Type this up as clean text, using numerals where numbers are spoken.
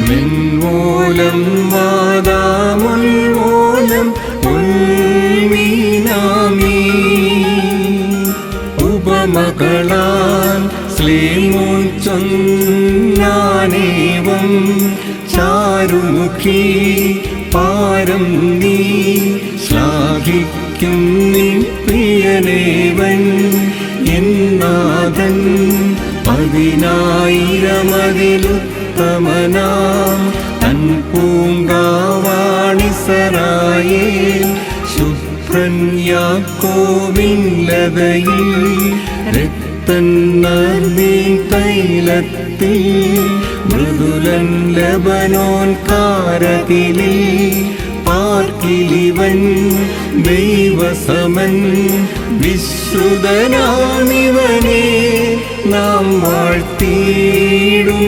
മെൻമൂലം വാദാമുൽമൂലം ഉൾമീനാമീ ഉപമകളാൽ ശ്ലീമോൻ ചൊന്നാനേവം ചാരുമുഖി പാരം നീ ശ്ലാഘിക്കും നിൻ പ്രിയനേവൻ എന്നാഥൻ പതിനായിരമതിലുത്തമനാം തൻ പൂങ്കാവാണിസറായേൽ ശുഭ്രൻ യാക്കോബിൻ ലതയിൽ രക്തന്നർദീ തൈലത്തിൽ മൃദുലൻ ലബനോൻ കാരകിലിൽ പാർക്കിലിവൻ ദൈവസമൻ വിശ്രുതനാമിവനെ നാം വാഴ്ത്തിയിടും.